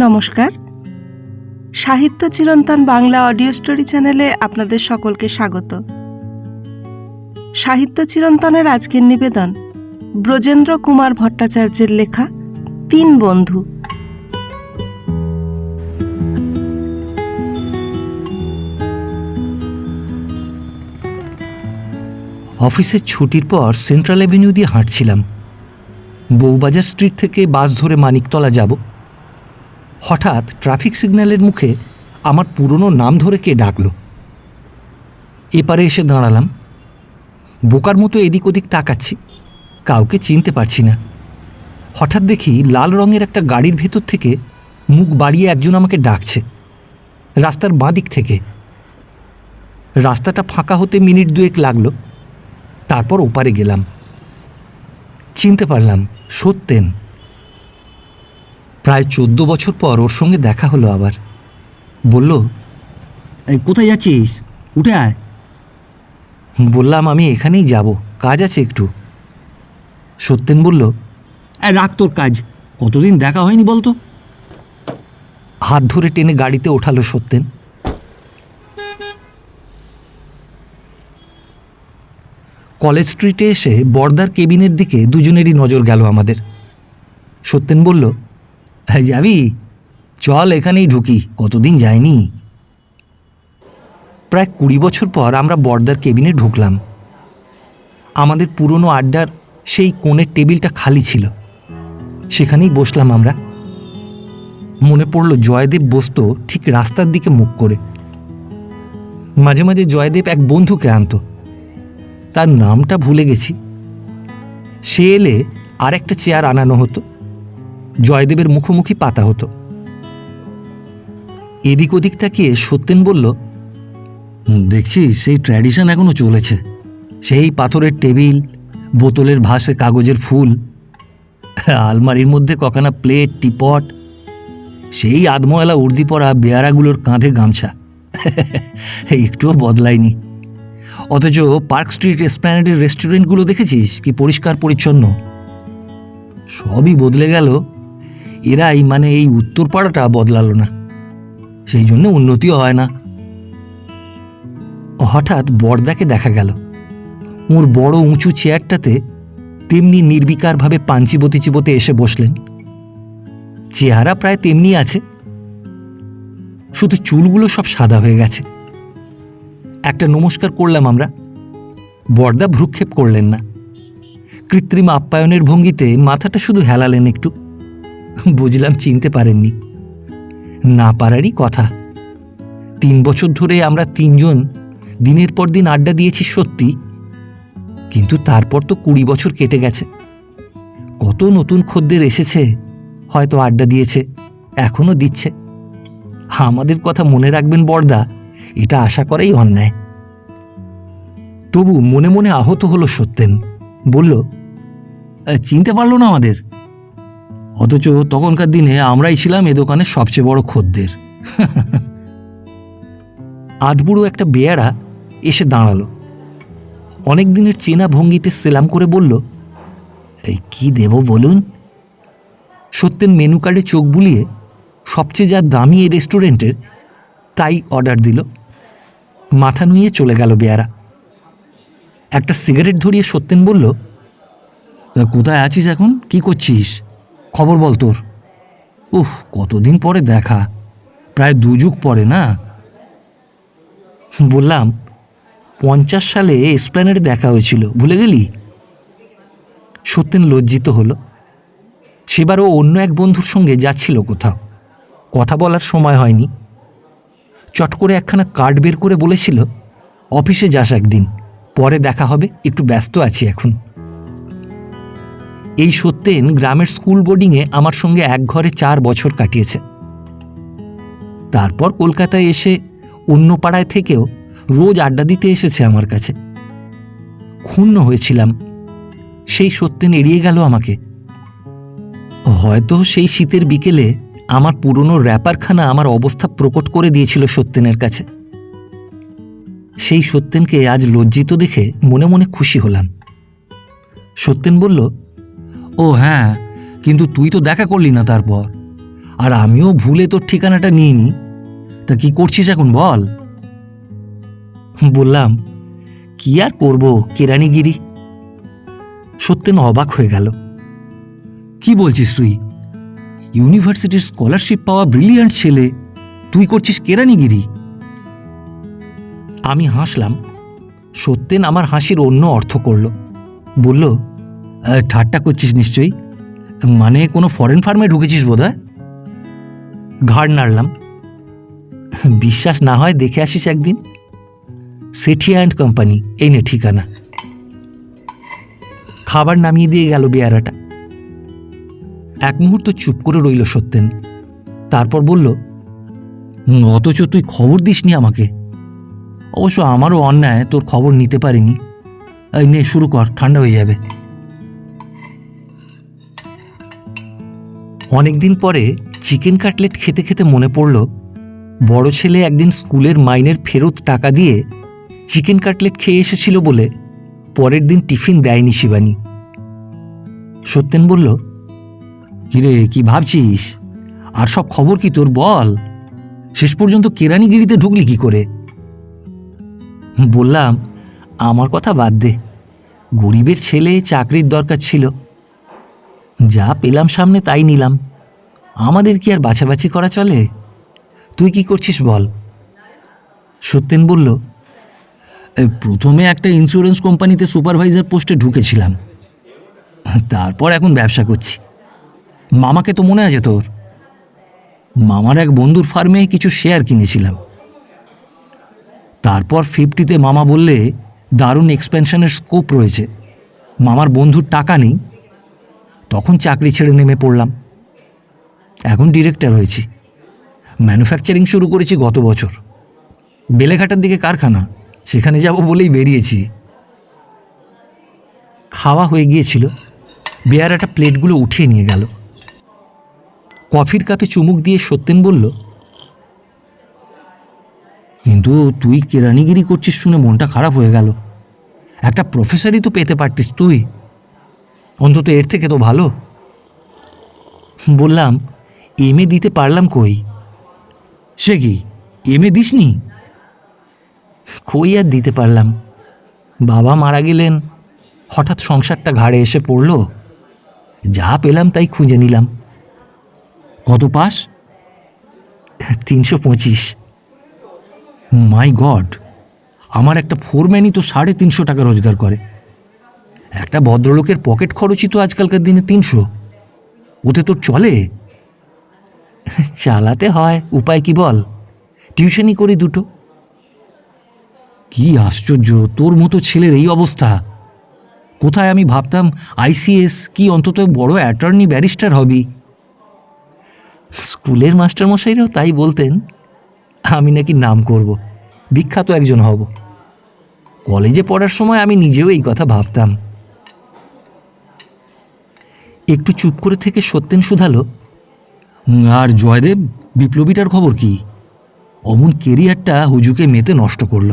নমস্কার, সাহিত্য চিরন্তন বাংলা অডিও স্টোরি চ্যানেলে আপনাদের সকলকে স্বাগত। সাহিত্য চিরন্তনের আজকের নিবেদন ব্রজেন্দ্র কুমার ভট্টাচার্যের লেখা ৩ বন্ধু। অফিসের ছুটির পর সেন্ট্রাল অ্যাভিনিউ দিয়ে হাঁটছিলাম। বউবাজার স্ট্রিট থেকে বাস ধরে মানিকতলা যাব। হঠাৎ ট্রাফিক সিগন্যালের মুখে আমার পুরনো নাম ধরে কে ডাকলো। এপারে এসে দাঁড়ালাম। বোকার মতো এদিক ওদিক তাকাচ্ছি, কাউকে চিনতে পারছি না। হঠাৎ দেখি লাল রঙের একটা গাড়ির ভেতর থেকে মুখ বাড়িয়ে একজন আমাকে ডাকছে, রাস্তার বাঁ দিক থেকে। রাস্তাটা ফাঁকা হতে মিনিট 2 লাগলো। তারপর ওপারে গেলাম, চিনতে পারলাম সত্যেন। প্রায় 14 বছর পর ওর সঙ্গে দেখা হলো আবার। বলল, কোথায় যাচ্ছিস? উঠে আয়। বললাম আমি এখানেই যাব, কাজ আছে একটু। সত্যেন বলল, রাখ তোর কাজ, কতদিন দেখা হয়নি বলতো। হাত ধরে টেনে গাড়িতে ওঠালো সত্যেন। কলেজ স্ট্রিটে এসে বর্দার কেবিনের দিকে দুজনেরই নজর গেল আমাদের। সত্যেন বলল, যাবি? চল এখানেই ঢুকি, কতদিন যায়নি। প্রায় 20 বছর পর আমরা বর্দার কেবিনে ঢুকলাম। আমাদের পুরনো আড্ডার সেই কোণের টেবিলটা খালি ছিল, সেখানেই বসলাম আমরা। মনে পড়ল জয়দেব বসত ঠিক রাস্তার দিকে মুখ করে। মাঝে মাঝে জয়দেব এক বন্ধুকে আনত, তার নামটা ভুলে গেছি। সে এলে আর একটা চেয়ার আনানো হতো, জয়দেবের মুখোমুখি পাতা হতো। এদিক ওদিক তাকিয়ে সত্যেন বলল, দেখছিস সেই ট্র্যাডিশন এখনো চলেছে। সেই পাথরের টেবিল, বোতলের ভাসে কাগজের ফুল, আলমারির মধ্যে কখানা প্লেট, টিপট, সেই আধময়লা উর্দি পরা বেয়ারাগুলোর কাঁধে গামছা, একটুও বদলায়নি। অথচ পার্ক স্ট্রিট এসপ্ল্যানেডের রেস্টুরেন্টগুলো দেখেছিস কি পরিষ্কার পরিচ্ছন্ন। সবই বদলে গেল, এরাই মানে এই উত্তরপাড়াটা বদলালো না, সেই জন্য উন্নতিও হয় না। হঠাৎ বর্দাকে দেখা গেল। ওর বড় উঁচু চেয়ারটাতে তেমনি নির্বিকারভাবে পান চিবোতে চিবোতে এসে বসলেন। চেহারা প্রায় তেমনি আছে, শুধু চুলগুলো সব সাদা হয়ে গেছে। একটা নমস্কার করলাম আমরা। বর্দা ভ্রুক্ষেপ করলেন না, কৃত্রিম আপ্যায়নের ভঙ্গিতে মাথাটা শুধু হেলালেন একটু। বুঝলাম চিনতে পারেননি। না পারারই কথা। 3 বছর ধরে আমরা 3 জন দিনের পর দিন আড্ডা দিয়েছি সত্যি, কিন্তু তারপর তো 20 বছর কেটে গেছে। কত নতুন খদ্দের এসেছে, হয়তো আড্ডা দিয়েছে, এখনো দিচ্ছে। আমাদের কথা মনে রাখবেন বর্দা, এটা আশা করাই অন্যায়। তবু মনে মনে আহত হলো সত্যেন। বলল, চিনতে পারলো না আমাদের? অথচ তখনকার দিনে আমরাই ছিলাম এ দোকানের সবচেয়ে বড় খদ্দের। আধবুড়ো একটা বেয়ারা এসে দাঁড়ালো। অনেক দিনের চেনা ভঙ্গিতে সেলাম করে বলল, এই কি দেব বলুন? সত্যেন মেনু কার্ডে চোখ বুলিয়ে সবচেয়ে যা দামি এই রেস্টুরেন্টের তাই অর্ডার দিল। মাথা নুয়ে চলে গেল বেয়ারা। একটা সিগারেট ধরিয়ে সত্যেন বলল, কোথায় আছিস এখন? কি করছিস? খবর বল তোর। কতদিন পরে দেখা, প্রায় 2 যুগ পরে না? বললাম, 50 সালে এসপ্ল্যানেডে দেখা হয়েছিল, ভুলে গেলি? সত্যেন লজ্জিত হলো। সেবারও অন্য এক বন্ধুর সঙ্গে যাচ্ছিল কোথাও, কথা বলার সময় হয়নি। চট করে একখানা কার্ড বের করে বলেছিল, অফিসে যাস একদিন, পরে দেখা হবে, একটু ব্যস্ত আছি এখন। এই সত্যেন গ্রামের স্কুল বোর্ডিংয়ে আমার সঙ্গে এক ঘরে 4 বছর কাটিয়েছে। তারপর কলকাতায় এসে অন্য পাড়ায় থেকেও রোজ আড্ডা দিতে এসেছে আমার কাছে। ক্ষুণ্ণ হয়েছিলাম, সেই সত্যেন এড়িয়ে গেল আমাকে। হয়তো সেই শীতের বিকেলে আমার পুরনো র্যাপারখানা আমার অবস্থা প্রকট করে দিয়েছিল সত্যেনের কাছে। সেই সত্যেনকে আজ লজ্জিত দেখে মনে মনে খুশি হলাম। সত্যেন বলল, ও হ্যাঁ, কিন্তু তুই তো দেখা করলি না তারপর। আর আমিও ভুলে তোর ঠিকানাটা নিইনি। তা কি করছিস এখন বল? বললাম, কি আর করব, কেরানিগিরি। সত্যেন অবাক হয়ে গেল। কি বলছিস তুই? ইউনিভার্সিটির স্কলারশিপ পাওয়া ব্রিলিয়ান্ট ছেলে, তুই করছিস কেরানিগিরি? আমি হাসলাম। সত্যেন আমার হাসির অন্য অর্থ করল। বলল, ঠাট্টা করছিস নিশ্চয়ই, মানে কোনো ফরেন ফার্মে ঢুকেছিস বোধহয়। ঘাড় নাড়লাম। বিশ্বাস না হয় দেখে আসিস একদিন। সেঠিয়া অ্যান্ড কোম্পানি, এই নে ঠিকানা। খাবার নামিয়ে দিয়ে গেল বেয়ারাটা। এক মুহূর্ত চুপ করে রইল সত্যেন। তারপর বলল, অথচ তুই খবর দিসনি আমাকে। অবশ্য আমারও অন্যায়, তোর খবর নিতে পারিনি। এই নে শুরু কর, ঠান্ডা হয়ে যাবে। অনেকদিন পরে চিকেন কাটলেট খেতে খেতে মনে পড়ল, বড় ছেলে একদিন স্কুলের মাইনের ফেরত টাকা দিয়ে চিকেন কাটলেট খেয়ে এসেছিল বলে পরের দিন টিফিন দেয়নি শিবানী। সত্যেন বলল, কিরে, কি ভাবছিস? আর সব খবর কি তোর বল? শেষ পর্যন্ত কেরানিগিরিতে ঢুকলি কি করে? বললাম, আমার কথা বাদ দে। গরিবের ছেলে, চাকরির দরকার ছিল, যা পেলাম সামনে তাই নিলাম। আমাদের কি আর বাছাবাছি করা চলে? তুই কি করছিস বল? সত্যেন বলল, প্রথমে একটা ইন্স্যুরেন্স কোম্পানিতে সুপারভাইজার পোস্টে ঢুকেছিলাম, তারপর এখন ব্যবসা করছি। মামাকে তো মনে আছে তোর? মামার এক বন্ধুর ফার্মে কিছু শেয়ার কিনেছিলাম। তারপর 50-তে মামা বললে দারুণ এক্সপেনশনের স্কোপ রয়েছে, মামার বন্ধুর টাকা নেই। তখন চাকরি ছেড়ে নেমে পড়লাম। এখন ডিরেক্টর হয়েছি। ম্যানুফ্যাকচারিং শুরু করেছি গত বছর। বেলেঘাটার দিকে কারখানা, সেখানে যাব বলেই বেরিয়েছি। খাওয়া হয়ে গিয়েছিল। বেয়ারাটা প্লেটগুলো উঠিয়ে নিয়ে গেল। কফির কাপে চুমুক দিয়ে সত্যেন বলল, কিন্তু তুই কেরানিগিরি করছিস শুনে মনটা খারাপ হয়ে গেল। একটা প্রফেসরই তো পেতে পারতিস তুই, অন্তত এর থেকে তো ভালো। বললাম, এমএ দিতে পারলাম কই? সে কি, এমএ দিসনি? কই আর দিতে পারলাম। বাবা মারা গেলেন, হঠাৎ সংসারটা ঘাড়ে এসে পড়ল। যা পেলাম তাই খুঁজে নিলাম। কত পাস? 325। মাই গড, আমার একটা ফোরম্যানই তো 350 টাকা রোজগার করে। একটা ভদ্রলোকের পকেট খরচই তো আজকালকার দিনে 300। ওতে তোর চলে? চালাতে হয়, উপায় কি বল? টিউশনই করি দুটো। কি আশ্চর্য, তোর মতো ছেলের এই অবস্থা। কোথায় আমি ভাবতাম আইসিএস কি অন্তত বড় অ্যাটর্নি ব্যারিস্টার হবি। স্কুলের মাস্টারমশাইরাও তাই বলতেন, আমি নাকি নাম করব, বিখ্যাত একজন হব। কলেজে পড়ার সময় আমি নিজেও এই কথা ভাবতাম। একটু চুপ করে থেকে সত্যেন শুধালো, আর জয়দেব বিপ্লবীটার খবর কি? অমন কেরিয়ারটা হুজুকে মেতে নষ্ট করল।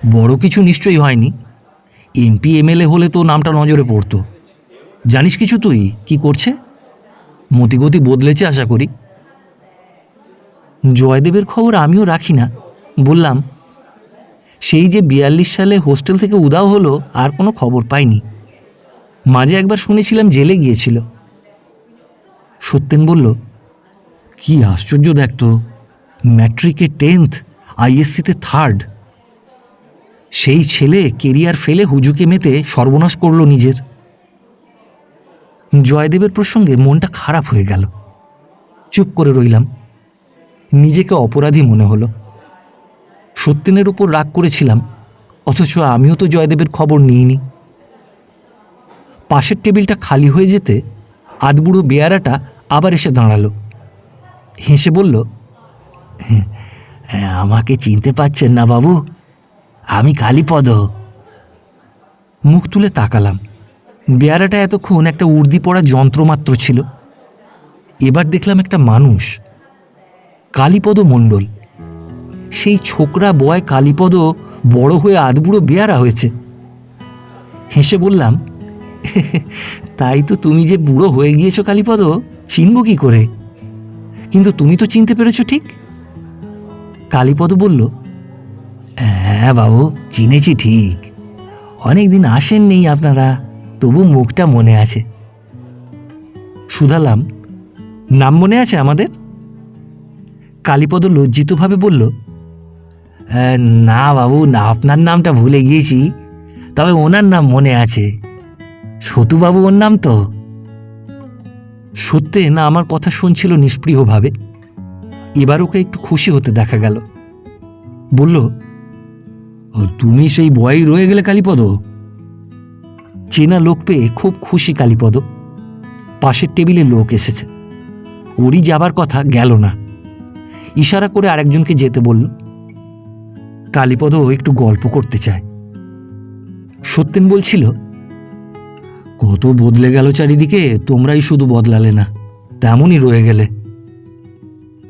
বড় কিছু নিশ্চয়ই হয়নি। এমপি এমএলএ হলে তো নামটা নজরে পড়তো। জানিস কিছু তুই কি করছে? মতিগতি বদলেছে আশা করি। জয়দেবের খবর আমিও রাখি না। বললাম, সেই যে 42 সালে হোস্টেল থেকে উধাও হলো, আর কোনো খবর পাইনি। মাঝে একবার শুনেছিলাম জেলে গিয়েছিল। সত্যেন বলল, কি আশ্চর্য দেখতো, ম্যাট্রিকে 10th, আইএসসিতে 3rd। সেই ছেলে কেরিয়ার ফেলে হুজুকে মেতে সর্বনাশ করল নিজের। জয়দেবের প্রসঙ্গে মনটা খারাপ হয়ে গেল। চুপ করে রইলাম। নিজেকে অপরাধী মনে হলো। সত্যেনের উপর রাগ করেছিলাম, অথচ আমিও তো জয়দেবের খবর নিইনি। পাশের টেবিলটা খালি হয়ে যেতে আধবুড়ো বেয়ারাটা আবার এসে দাঁড়ালো। হেসে বলল, আমাকে চিনতে পারছেন না বাবু? আমি কালীপদ। মুখ তুলে তাকালাম। বেয়ারাটা এতক্ষণ একটা উর্দি পড়া যন্ত্রমাত্র ছিল। এবার দেখলাম একটা মানুষ, কালীপদ মণ্ডল। সেই ছোকরা বয় কালীপদ বড় হয়ে আধবুড়ো বেয়ারা হয়েছে। হেসে বললাম, তাই তো তুমি যে বুড়ো হয়ে গিয়েছো কালীপদ, চিনব কি করে? কিন্তু তুমি তো চিনতে পেরেছো ঠিক? কালীপদ বলল, হ্যাঁ বাবু, চিনেছি ঠিক। অনেক দিন আসেননি আপনারা, তবু মুখটা মনে আছে। শুধালাম, নাম মনে আছে আমাদের? কালীপদ লজ্জিতভাবে বলল, না বাবু, না, আপনার নামটা ভুলে গিয়েছি, তবে ওনার নাম মনে আছে। সতুবাবু ওর নাম তো। সত্যি না আমার কথা শুনছিল নিষ্প্রিয়ভাবে। এবার ওকে একটু খুশি হতে দেখা গেল। বলল, তুমি সেই বয়ই রয়ে গেলে কালীপদ? চেনা লোক পেয়ে খুব খুশি কালীপদ। পাশের টেবিলে লোক এসেছে, ওরই যাবার কথা, গেল না। ইশারা করে আরেকজনকে যেতে বলল। কালীপদ একটু গল্প করতে চায়। সত্যেন বলছিল, কত বদলে গেল চারিদিকে, তোমরাই শুধু বদলালে না, তেমনই রয়ে গেলে।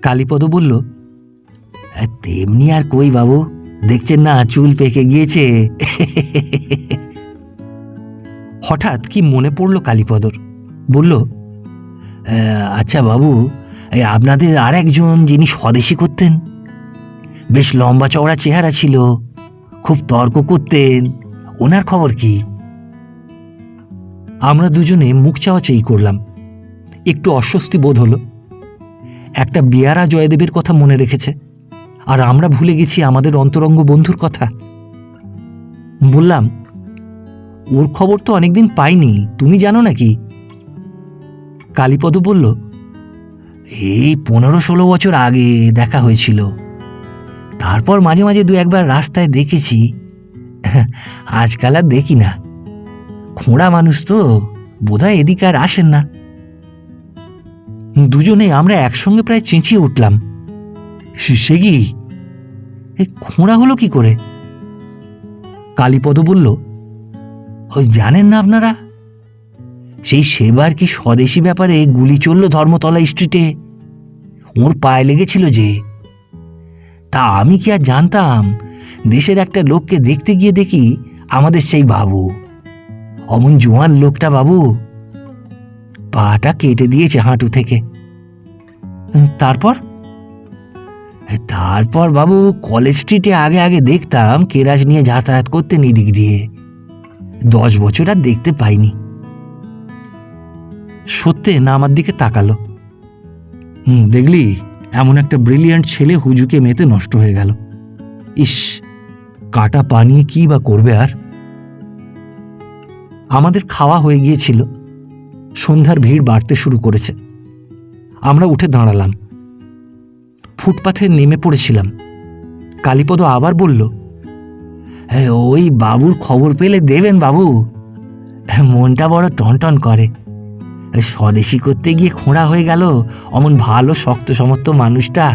কালীপদ বলল, তেমনি আর কই বাবু, দেখছেন না চুল পেকে গিয়েছে। হঠাৎ কি মনে পড়ল কালীপদর। বলল, আচ্ছা বাবু, আপনাদের আর একজন যিনি স্বদেশী করতেন, বেশ লম্বা চওড়া চেহারা ছিল, খুব তর্ক করতেন, ওনার খবর কি? আমরা দুজনে মুখ চাওয়াচাই করলাম। একটু অস্বস্তি বোধ হলো। একটা বেয়ারা জয়দেবের কথা মনে রেখেছে, আর আমরা ভুলে গেছি আমাদের অন্তরঙ্গ বন্ধুর কথা। বললাম, ওর খবর তো অনেকদিন পাইনি, তুমি জানো নাকি? কালীপদ বলল, এই 15-16 বছর আগে দেখা হয়েছিল, তারপর মাঝে মাঝে দু একবার রাস্তায় দেখেছি, আজকাল আর দেখি না। খোঁড়া মানুষ তো, বোধহয় এদিকে আর আসেন না। দুজনে আমরা একসঙ্গে প্রায় চেঁচিয়ে উঠলাম, সে কি, এই খোঁড়া হলো কি করে? কালীপদ বলল, ওই জানেন না আপনারা, সেই সেবার কি স্বদেশী ব্যাপারে গুলি চলল ধর্মতলা স্ট্রিটে, ওর পায়ে লেগেছিল যে। তা আমি কি আর জানতাম, দেশের একটা লোককে দেখতে গিয়ে দেখি আমাদের সেই বাবু, অমন জোয়ান লোকটা বাবু, পাটা কেটে দিয়েছে হাঁটু থেকে। তারপর তারপর বাবু, কলেজ স্ট্রিটে আগে আগে দেখতাম কেরাজ নিয়ে যাতায়াত করতেন এদিক দিয়ে, 10 বছর আর দেখতে পাইনি। সত্যি না আমার দিকে তাকালো। দেখলি, এমন একটা ব্রিলিয়ান্ট ছেলে হুজুকে মেতে নষ্ট হয়ে গেল। ইস, কাটা পা নিয়ে কি বা করবে আর। আমাদের খাওয়া হয়ে গিয়েছিল, সন্ধ্যার ভিড় বাড়তে শুরু করেছে। আমরা উঠে দাঁড়ালাম, ফুটপাথে নেমে পড়েছিলাম। কালীপদ আবার বলল, ওই বাবুর খবর পেলে দেবেন বাবু, মনটা বড় টনটন করে। স্বদেশী করতে গিয়ে খোঁড়া হয়ে গেল অমন ভালো শক্ত সমর্থ মানুষটা।